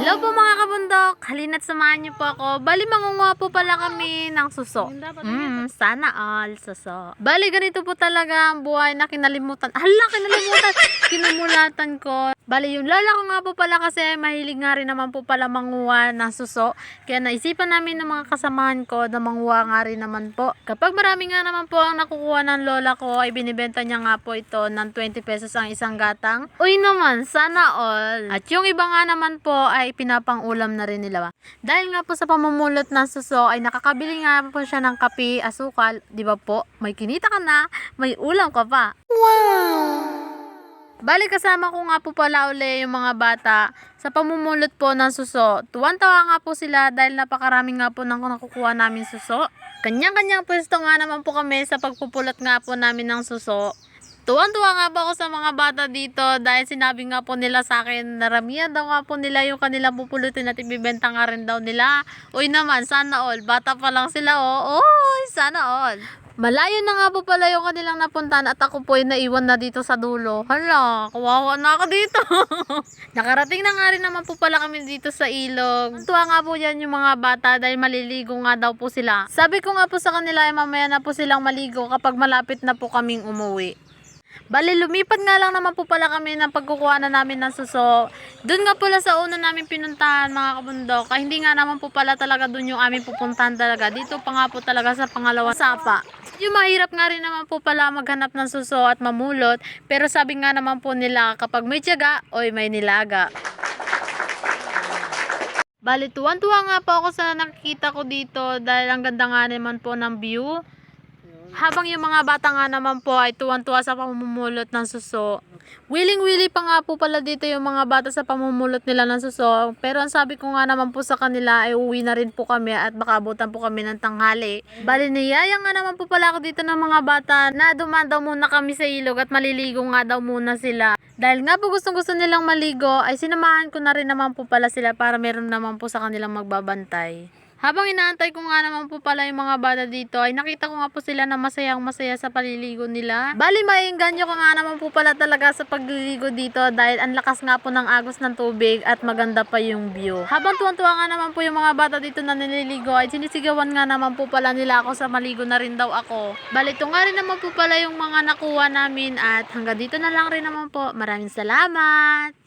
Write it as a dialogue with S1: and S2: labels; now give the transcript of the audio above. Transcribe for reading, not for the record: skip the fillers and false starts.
S1: Hello po mga kabundok, halina't samahan niyo po ako. Bali mangunguha po pala kami ng suso. Sana all suso. Bali ganito po talaga ang buhay na kinalimutan. Kinumulatan ko. Bali yung lola ko nga po pala kasi mahilig nga rin naman po pala manguha ng suso. Kaya naisipan namin ng mga kasamahan ko na manguha nga rin naman po. Kapag marami nga naman po ang nakukuha ng lola ko, ay binibenta niya nga po ito ng 20 pesos ang isang gatang. Uy naman, sana all. At yung iba nga naman po ay pinapang-ulam na rin nila. Dahil nga po sa pamumulot ng suso ay nakakabili nga po siya ng kape, asukal, di ba po? May kinita ka na, may ulam ka pa. Wow! Bali kasama ko nga po pala uli yung mga bata sa pamumulot po ng suso. Tuwan-tawa nga po sila dahil napakarami nga po nang nakukuha namin suso. Kanyang-kanyang pwesto nga naman po kami sa pagpupulot nga po namin ng suso. Tuwan-tuwa nga po ako sa mga bata dito dahil sinabi nga po nila sa akin, naramihan daw nga po nila yung kanilang pupulutin at ibibenta nga rin daw nila. Uy naman, sana all. Bata pa lang sila oh. Uy, sana all. Malayo na nga po pala yung kanilang napuntahan at ako po ay naiwan na dito sa dulo. Hala, kawawa na ako dito. Nakarating na nga rin naman po pala kami dito sa ilog. Tuwa nga po yan yung mga bata dahil maliligo nga daw po sila. Sabi ko nga po sa kanila ay mamaya na po silang maligo kapag malapit na po kaming umuwi. Bali, lumipat nga lang naman po pala kami ng pagkukuha na namin ng suso. Doon nga pala sa una namin pinuntahan mga kabundok. Ay hindi nga naman po pala talaga doon yung aming pupuntahan talaga. Dito pa nga po talaga sa pangalawang sapa. Yung mahirap nga rin naman po pala maghanap ng suso at mamulot. Pero sabi nga naman po nila kapag may tiyaga, oy may nilaga. Bali, tuwan-tuwa nga po ako sa nakikita ko dito dahil ang ganda nga naman po ng view. Habang yung mga bata nga naman po ay tuwan-tuwa sa pamumulot ng suso. Willing-willy pa nga po pala dito yung mga bata sa pamumulot nila ng suso. Pero ang sabi ko nga naman po sa kanila ay uwi na rin po kami at baka abutan po kami ng tanghali. Bali niyaya nga naman po pala ako dito ng mga bata na dumaan daw muna kami sa ilog at maliligo nga daw muna sila. Dahil nga po gustong-gusto nilang maligo ay sinamahan ko na rin naman po pala sila para meron naman po sa kanilang magbabantay. Habang inaantay ko nga naman po pala yung mga bata dito, ay nakita ko nga po sila na masayang masaya sa paliligo nila. Bali, maiengganyo ka nga naman po pala talaga sa pagliligo dito dahil ang lakas nga po ng agos ng tubig at maganda pa yung view. Habang tuwan-tuwa nga naman po yung mga bata dito na nililigo, ay sinisigawan nga naman po pala nila ako sa maligo na rin daw ako. Bali, ito nga rin naman po pala yung mga nakuha namin at hanggang dito na lang rin naman po. Maraming salamat!